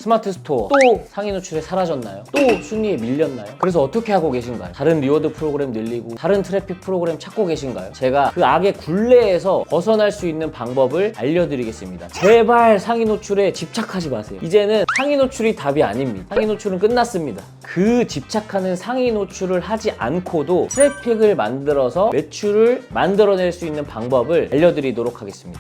스마트 스토어 또 상위 노출에 사라졌나요? 또 순위에 밀렸나요? 그래서 어떻게 하고 계신가요? 다른 리워드 프로그램 늘리고 다른 트래픽 프로그램 찾고 계신가요? 제가 그 악의 굴레에서 벗어날 수 있는 방법을 알려드리겠습니다. 제발 상위 노출에 집착하지 마세요. 이제는 상위 노출이 답이 아닙니다. 상위 노출은 끝났습니다. 그 집착하는 상위 노출을 하지 않고도 트래픽을 만들어서 매출을 만들어낼 수 있는 방법을 알려드리도록 하겠습니다.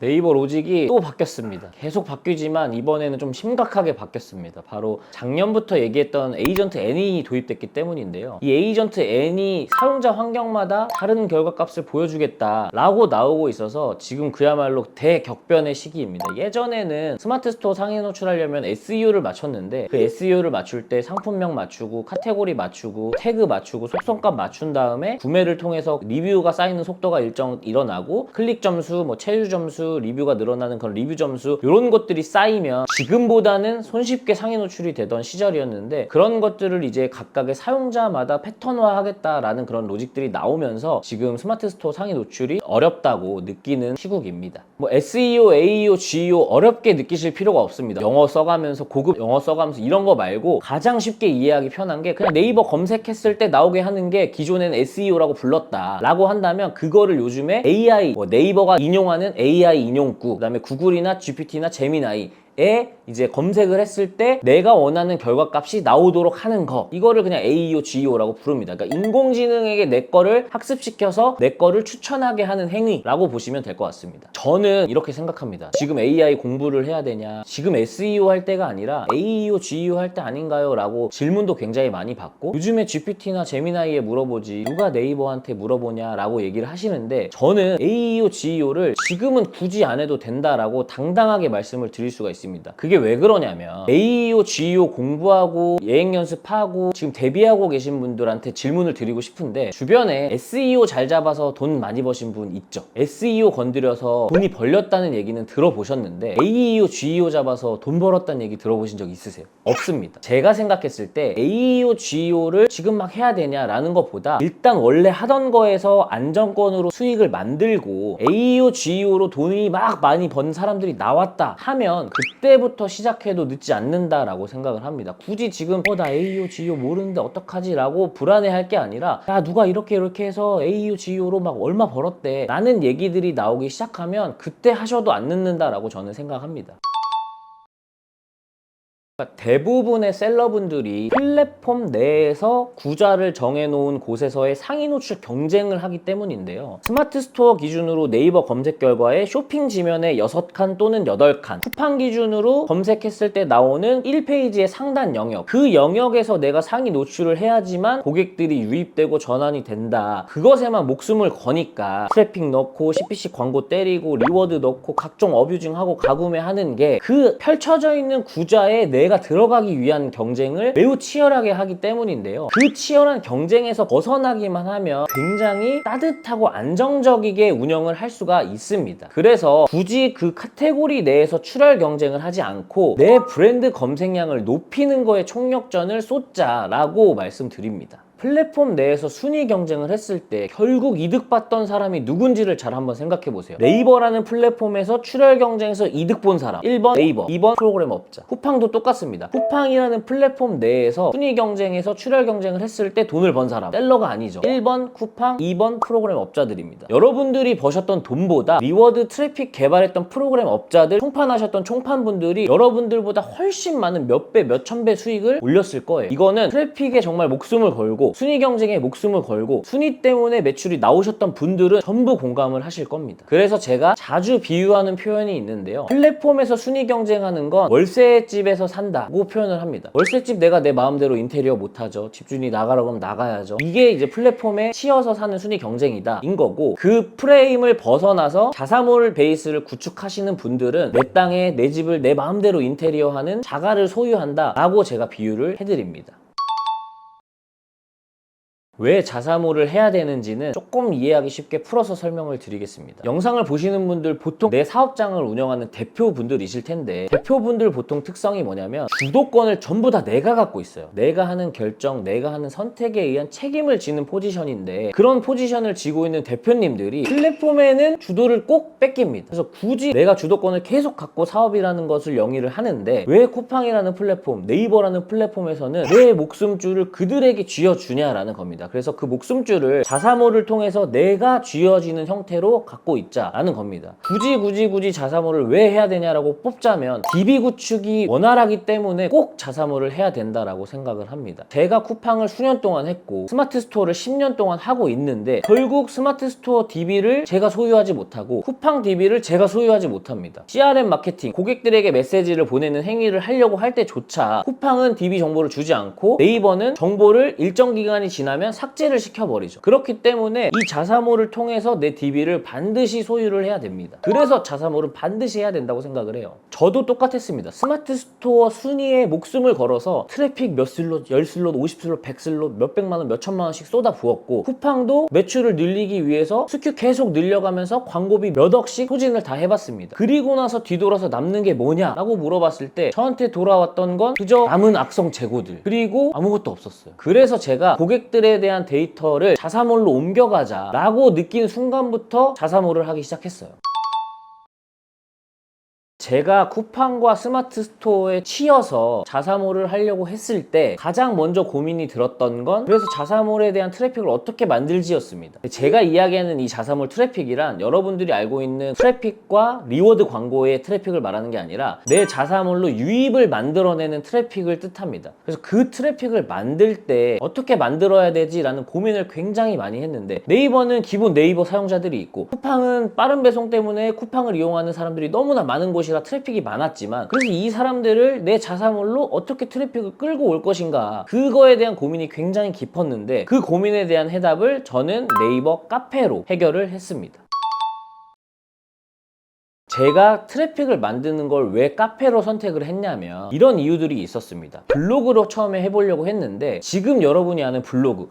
네이버 로직이 또 바뀌었습니다. 계속 바뀌지만 이번에는 좀 심각하게 바뀌었습니다. 바로 작년부터 얘기했던 에이전트 N이 도입됐기 때문인데요. 이 에이전트 N이 사용자 환경마다 다른 결과값을 보여주겠다 라고 나오고 있어서 지금 그야말로 대격변의 시기입니다. 예전에는 스마트 스토어 상위 노출하려면 SEO를 맞췄는데 그 SEO를 맞출 때 상품명 맞추고 카테고리 맞추고 태그 맞추고 속성값 맞춘 다음에 구매를 통해서 리뷰가 쌓이는 속도가 일어나고 클릭 점수, 체류 점수, 리뷰가 늘어나는 그런 리뷰 점수 이런 것들이 쌓이면 지금보다는 손쉽게 상위 노출이 되던 시절이었는데 그런 것들을 이제 각각의 사용자마다 패턴화 하겠다라는 그런 로직들이 나오면서 지금 스마트 스토어 상위 노출이 어렵다고 느끼는 시국입니다. SEO, AEO, GEO 어렵게 느끼실 필요가 없습니다. 영어 써가면서 고급 영어 써가면서 이런 거 말고 가장 쉽게 이해하기 편한 게 그냥 네이버 검색했을 때 나오게 하는 게 기존에는 SEO라고 불렀다 라고 한다면 그거를 요즘에 AI, 네이버가 인용하는 AI 인용구, 그 다음에 구글이나 GPT나 제미나이에 이제 검색을 했을 때 내가 원하는 결과값이 나오도록 하는 거, 이거를 그냥 AEO, GEO라고 부릅니다. 그러니까 인공지능에게 내 거를 학습시켜서 내 거를 추천하게 하는 행위라고 보시면 될 것 같습니다. 저는 이렇게 생각합니다. 지금 AI 공부를 해야 되냐, 지금 SEO 할 때가 아니라 AEO, GEO 할 때 아닌가요? 라고 질문도 굉장히 많이 받고 요즘에 GPT나 제미나이에 물어보지 누가 네이버한테 물어보냐 라고 얘기를 하시는데 저는 AEO, GEO를 지금은 굳이 안 해도 된다라고 당당하게 말씀을 드릴 수가 있습니다. 그게 왜 그러냐면 AEO, GEO 공부하고 예행 연습하고 지금 데뷔하고 계신 분들한테 질문을 드리고 싶은데 주변에 SEO 잘 잡아서 돈 많이 버신 분 있죠? SEO 건드려서 돈이 벌렸다는 얘기는 들어보셨는데 AEO, GEO 잡아서 돈 벌었다는 얘기 들어보신 적 있으세요? 없습니다. 제가 생각했을 때 AEO, GEO를 지금 막 해야 되냐라는 것보다 일단 원래 하던 거에서 안정권으로 수익을 만들고 AEO, GEO로 돈이 막 많이 번 사람들이 나왔다 하면 그때부터 시작해도 늦지 않는다라고 생각을 합니다. 굳이 지금 나 AEO, GEO 모르는데 어떡하지? 라고 불안해할 게 아니라 야 누가 이렇게 해서 AEO, GEO로 막 얼마 벌었대 라는 얘기들이 나오기 시작하면 그때 하셔도 안 늦는다라고 저는 생각합니다. 대부분의 셀러분들이 플랫폼 내에서 구좌를 정해놓은 곳에서의 상위 노출 경쟁을 하기 때문인데요. 스마트 스토어 기준으로 네이버 검색 결과에 쇼핑 지면에 6칸 또는 8칸, 쿠팡 기준으로 검색했을 때 나오는 1페이지의 상단 영역, 그 영역에서 내가 상위 노출을 해야지만 고객들이 유입되고 전환이 된다. 그것에만 목숨을 거니까 트래픽 넣고 CPC 광고 때리고 리워드 넣고 각종 어뷰징하고 가구매하는 게 그 펼쳐져 있는 구좌에 내가 들어가기 위한 경쟁을 매우 치열하게 하기 때문인데요. 그 치열한 경쟁에서 벗어나기만 하면 굉장히 따뜻하고 안정적이게 운영을 할 수가 있습니다. 그래서 굳이 그 카테고리 내에서 출혈 경쟁을 하지 않고 내 브랜드 검색량을 높이는 거에 총력전을 쏟자라고 말씀드립니다. 플랫폼 내에서 순위 경쟁을 했을 때 결국 이득봤던 사람이 누군지를 잘 한번 생각해보세요. 네이버라는 플랫폼에서 출혈 경쟁에서 이득 본 사람 1번 네이버, 2번 프로그램 업자. 쿠팡도 똑같습니다. 쿠팡이라는 플랫폼 내에서 순위 경쟁에서 출혈 경쟁을 했을 때 돈을 번 사람 셀러가 아니죠. 1번 쿠팡, 2번 프로그램 업자들입니다. 여러분들이 버셨던 돈보다 리워드 트래픽 개발했던 프로그램 업자들, 총판하셨던 총판분들이 여러분들보다 훨씬 많은 몇 배, 몇천 배 수익을 올렸을 거예요. 이거는 트래픽에 정말 목숨을 걸고 순위 경쟁에 목숨을 걸고 순위 때문에 매출이 나오셨던 분들은 전부 공감을 하실 겁니다. 그래서 제가 자주 비유하는 표현이 있는데요. 플랫폼에서 순위 경쟁하는 건 월세집에서 산다고 표현을 합니다. 월세집 내가 내 마음대로 인테리어 못하죠. 집주인이 나가라고 하면 나가야죠. 이게 이제 플랫폼에 치여서 사는 순위 경쟁이다 인 거고, 그 프레임을 벗어나서 자사몰 베이스를 구축하시는 분들은 내 땅에 내 집을 내 마음대로 인테리어하는 자가를 소유한다 라고 제가 비유를 해드립니다. 왜 자사모를 해야 되는지는 조금 이해하기 쉽게 풀어서 설명을 드리겠습니다. 영상을 보시는 분들 보통 내 사업장을 운영하는 대표분들이실 텐데, 대표분들 보통 특성이 뭐냐면 주도권을 전부 다 내가 갖고 있어요. 내가 하는 결정, 내가 하는 선택에 의한 책임을 지는 포지션인데, 그런 포지션을 지고 있는 대표님들이 플랫폼에는 주도를 꼭 뺏깁니다. 그래서 굳이 내가 주도권을 계속 갖고 사업이라는 것을 영위를 하는데, 왜 쿠팡이라는 플랫폼, 네이버라는 플랫폼에서는 내 목숨줄을 그들에게 쥐어주냐라는 겁니다. 그래서 그 목숨줄을 자사모를 통해서 내가 쥐어지는 형태로 갖고 있자라는 겁니다. 굳이 자사모를 왜 해야 되냐라고 뽑자면 DB 구축이 원활하기 때문에 꼭 자사모를 해야 된다라고 생각을 합니다. 제가 쿠팡을 수년 동안 했고 스마트 스토어를 10년 동안 하고 있는데, 결국 스마트 스토어 DB를 제가 소유하지 못하고 쿠팡 DB를 제가 소유하지 못합니다. CRM 마케팅, 고객들에게 메시지를 보내는 행위를 하려고 할 때조차 쿠팡은 DB 정보를 주지 않고 네이버는 정보를 일정 기간이 지나면 삭제를 시켜버리죠. 그렇기 때문에 이 자사모를 통해서 내 DB를 반드시 소유를 해야 됩니다. 그래서 자사모를 반드시 해야 된다고 생각을 해요. 저도 똑같았습니다. 스마트 스토어 순위에 목숨을 걸어서 트래픽 몇 슬롯, 10슬롯, 50슬롯, 100슬롯, 몇백만원, 몇천만원씩 쏟아 부었고, 쿠팡도 매출을 늘리기 위해서 스큐 계속 늘려가면서 광고비 몇 억씩 소진을 다 해봤습니다. 그리고 나서 뒤돌아서 남는 게 뭐냐라고 물어봤을 때 저한테 돌아왔던 건 그저 남은 악성 재고들, 그리고 아무것도 없었어요. 그래서 제가 고객들에 대한 데이터를 자사몰로 옮겨가자라고 느낀 순간부터 자사몰을 하기 시작했어요. 제가 쿠팡과 스마트 스토어에 치여서 자사몰을 하려고 했을 때 가장 먼저 고민이 들었던 건, 그래서 자사몰에 대한 트래픽을 어떻게 만들지였습니다. 제가 이야기하는 이 자사몰 트래픽이란 여러분들이 알고 있는 트래픽과 리워드 광고의 트래픽을 말하는 게 아니라 내 자사몰로 유입을 만들어내는 트래픽을 뜻합니다. 그래서 그 트래픽을 만들 때 어떻게 만들어야 되지라는 고민을 굉장히 많이 했는데, 네이버는 기본 네이버 사용자들이 있고 쿠팡은 빠른 배송 때문에 쿠팡을 이용하는 사람들이 너무나 많은 곳이 트래픽이 많았지만, 그래서 이 사람들을 내 자사몰로 어떻게 트래픽을 끌고 올 것인가, 그거에 대한 고민이 굉장히 깊었는데, 그 고민에 대한 해답을 저는 네이버 카페로 해결을 했습니다. 제가 트래픽을 만드는 걸 왜 카페로 선택을 했냐면 이런 이유들이 있었습니다. 블로그로 처음에 해보려고 했는데, 지금 여러분이 아는 블로그,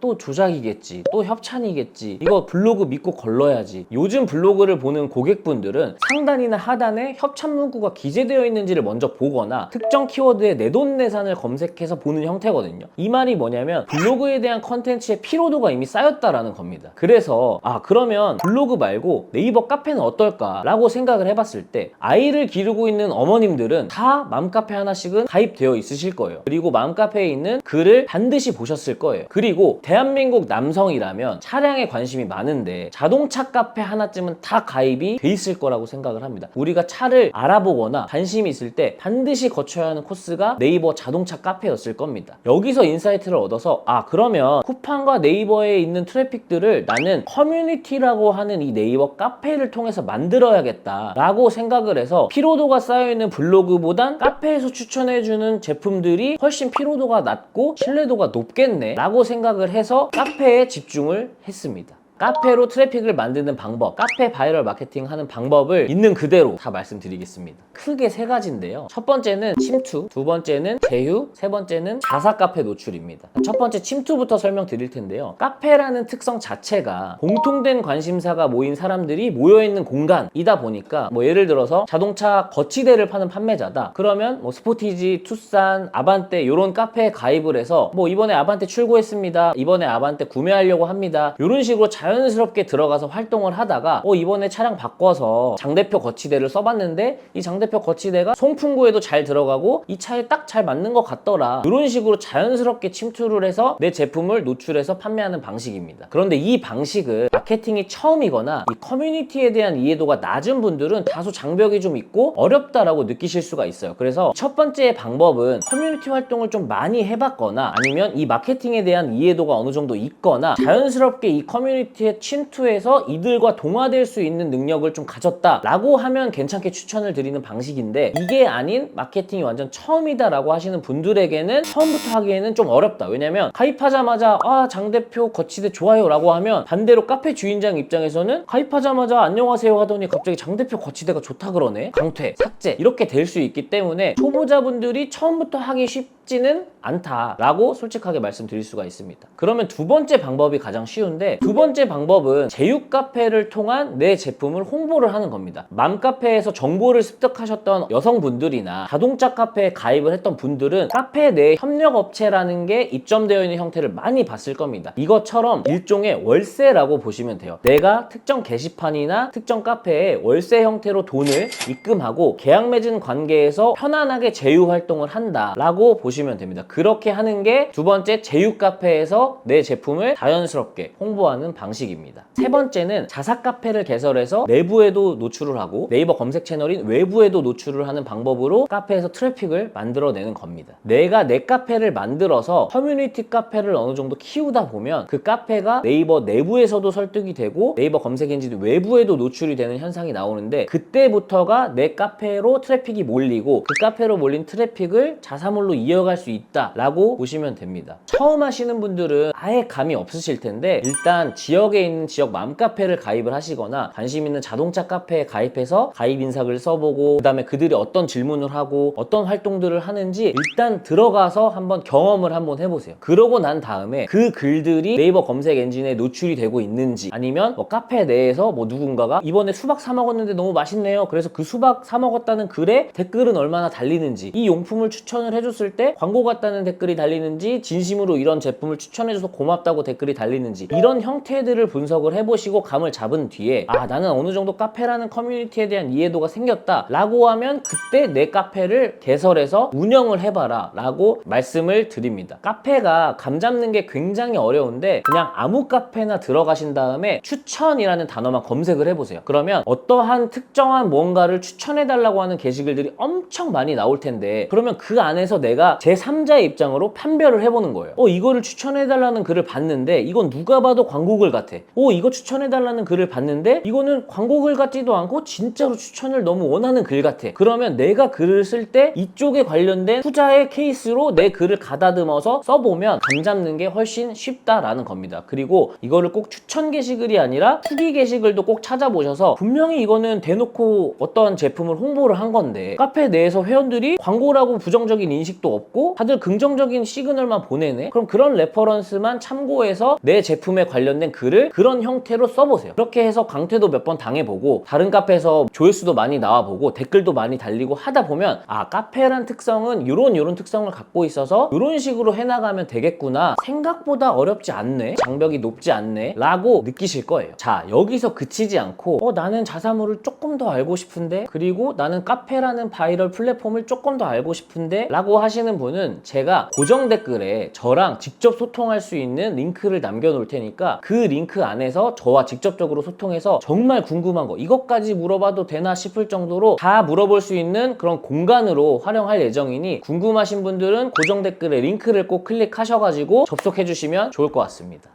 또 조작이겠지, 또 협찬이겠지, 이거 블로그 믿고 걸러야지. 요즘 블로그를 보는 고객분들은 상단이나 하단에 협찬 문구가 기재되어 있는지를 먼저 보거나 특정 키워드에 내돈내산을 검색해서 보는 형태거든요. 이 말이 뭐냐면 블로그에 대한 컨텐츠의 피로도가 이미 쌓였다라는 겁니다. 그래서 그러면 블로그 말고 네이버 카페는 어떨까 라고 생각을 해봤을 때, 아이를 기르고 있는 어머님들은 다 맘카페 하나씩은 가입되어 있으실 거예요. 그리고 맘카페에 있는 글을 반드시 보셨을 거예요. 그리고 대한민국 남성이라면 차량에 관심이 많은데 자동차 카페 하나쯤은 다 가입이 돼 있을 거라고 생각을 합니다. 우리가 차를 알아보거나 관심이 있을 때 반드시 거쳐야 하는 코스가 네이버 자동차 카페였을 겁니다. 여기서 인사이트를 얻어서 그러면 쿠팡과 네이버에 있는 트래픽들을 나는 커뮤니티라고 하는 이 네이버 카페를 통해서 만들어야겠다 라고 생각을 해서, 피로도가 쌓여있는 블로그보단 카페에서 추천해주는 제품들이 훨씬 피로도가 낮고 신뢰도가 높겠네 라고 생각을 해서 카페에 집중을 했습니다. 카페로 트래픽을 만드는 방법, 카페 바이럴 마케팅 하는 방법을 있는 그대로 다 말씀드리겠습니다. 크게 세 가지인데요. 첫 번째는 침투, 두 번째는 제휴, 세 번째는 자사 카페 노출입니다. 첫 번째 침투부터 설명드릴 텐데요. 카페라는 특성 자체가 공통된 관심사가 모인 사람들이 모여있는 공간이다 보니까, 예를 들어서 자동차 거치대를 파는 판매자다. 그러면 스포티지, 투싼, 아반떼 이런 카페에 가입을 해서 이번에 아반떼 출고했습니다, 이번에 아반떼 구매하려고 합니다, 이런 식으로 자연스럽게 들어가서 활동을 하다가 이번에 차량 바꿔서 장대표 거치대를 써봤는데 이 장대표 거치대가 송풍구에도 잘 들어가고 이 차에 딱 잘 맞는 것 같더라, 이런 식으로 자연스럽게 침투를 해서 내 제품을 노출해서 판매하는 방식입니다. 그런데 이 방식은 마케팅이 처음이거나 이 커뮤니티에 대한 이해도가 낮은 분들은 다소 장벽이 좀 있고 어렵다라고 느끼실 수가 있어요. 그래서 첫 번째 방법은 커뮤니티 활동을 좀 많이 해봤거나, 아니면 이 마케팅에 대한 이해도가 어느 정도 있거나 자연스럽게 이 커뮤니티에 침투해서 이들과 동화될 수 있는 능력을 좀 가졌다라고 하면 괜찮게 추천을 드리는 방식인데, 이게 아닌 마케팅이 완전 처음이다라고 하시는 분들에게는 처음부터 하기에는 좀 어렵다. 왜냐면 가입하자마자 장 대표 거치대 좋아요 라고 하면, 반대로 카페 주인장 입장에서는 가입하자마자 안녕하세요 하더니 갑자기 장 대표 거치대가 좋다 그러네, 강퇴, 삭제, 이렇게 될 수 있기 때문에 초보자분들이 처음부터 하기 쉽지는 않다라고 솔직하게 말씀드릴 수가 있습니다. 그러면 두 번째 방법이 가장 쉬운데, 두 번째 방법은 제휴 카페를 통한 내 제품을 홍보를 하는 겁니다. 맘카페에서 정보를 습득하셨던 여성분들이나 자동차 카페에 가입을 했던 분들은 카페 내 협력업체라는 게 입점되어 있는 형태를 많이 봤을 겁니다. 이것처럼 일종의 월세라고 보시면 돼요. 내가 특정 게시판이나 특정 카페에 월세 형태로 돈을 입금하고 계약 맺은 관계에서 편안하게 제휴 활동을 한다라고 보시면 됩니다. 그렇게 하는 게 두 번째 제휴 카페에서 내 제품을 자연스럽게 홍보하는 방식입니다. 세 번째는 자사 카페를 개설해서 내부에도 노출을 하고 네이버 검색 채널인 외부에도 노출을 하는 방법으로 카페에서 트래픽을 만들어내는 겁니다. 내가 내 카페를 만들어서 커뮤니티 카페를 어느 정도 키우다 보면 그 카페가 네이버 내부에서도 설득이 되고 네이버 검색 엔진 외부에도 노출이 되는 현상이 나오는데, 그때부터가 내 카페로 트래픽이 몰리고 그 카페로 몰린 트래픽을 자사몰로 이어갈 수 있다라고 보시면 됩니다. 처음 하시는 분들은 아예 감이 없으실 텐데, 일단 지역에 있는 지역 맘카페를 가입을 하시거나 관심 있는 자동차 카페에 가입해서 가입 인사글 써보고, 그 다음에 그들이 어떤 질문을 하고 어떤 활동들을 하는지 일단 들어가서 한번 경험을 한번 해보세요. 그러고 난 다음에 그 글들이 네이버 검색 엔진에 노출이 되고 있는지, 아니면 뭐 카페 내에서 뭐 누군가가 이번에 수박 사 먹었는데 너무 맛있네요, 그래서 그 수박 사 먹었다는 글에 댓글은 얼마나 달리는지, 이 용품을 추천을 해줬을 때 광고 같다는 댓글이 달리는지, 진심으로 이런 제품을 추천해줘서 고맙다고 댓글이 달리는지, 이런 형태들을 분석을 해보시고 감을 잡은 뒤에 아, 나는 어느 정도 카페라는 커뮤니티에 대한 이해도가 생겼다 라고 하면 그때 내 카페를 개설해서 운영을 해봐라 라고 말씀을 드립니다. 카페가 감 잡는 게 굉장히 어려운데, 그냥 아무 카페나 들어가신 다음에 추천이라는 단어만 검색을 해보세요. 그러면 어떠한 특정한 뭔가를 추천해달라고 하는 게시글들이 엄청 많이 나올 텐데, 그러면 그 안에서 내가 제3자의 입장으로 판별을 해보는 거예요. 이거를 추천해달라는 글을 봤는데 이건 누가 봐도 광고글 같아. 이거 추천해달라는 글을 봤는데 이거는 광고글 같지도 않고 진짜로 추천을 너무 원하는 글 같아. 그러면 내가 글을 쓸 때 이쪽에 관련된 투자의 케이스로 내 글을 가다듬어서 써보면 감 잡는 게 훨씬 쉽다라는 겁니다. 그리고 이거를 꼭 추천 게시글이 아니라 후기 게시글도 꼭 찾아보셔서, 분명히 이거는 대놓고 어떠한 제품을 홍보를 한 건데 카페 내에서 회원들이 광고라고 부정적인 인식도 없고 다들 긍정적인 시그널만 보내네? 그럼 그런 레퍼런스만 참고해서 내 제품에 관련된 글을 그런 형태로 써보세요. 그렇게 해서 강퇴도 몇 번 당해보고 다른 카페에서 조회수도 많이 나와보고 댓글도 많이 달리고 하다 보면 아, 카페란 특성은 이런 특성을 갖고 있어서 이런 식으로 해나가면 되겠구나, 생각보다 어렵지 않네, 장벽이 높지 않네 라고 느끼실 거예요. 자, 여기서 그치지 않고 나는 자사몰을 조금 더 알고 싶은데, 그리고 나는 카페라는 바이럴 플랫폼을 조금 더 알고 싶은데 라고 하시는 분은 제가 고정 댓글에 저랑 직접 소통할 수 있는 링크를 남겨놓을 테니까 그 링크 안에서 저와 직접적으로 소통해서 정말 궁금한 거, 이것까지 물어봐도 되나 싶을 정도로 다 물어볼 수 있는 그런 공간으로 활용할 예정이니, 궁금하신 분들은 고정 댓글에 링크를 꼭 클릭하셔가지고 접속해 주시면 좋을 것 같습니다.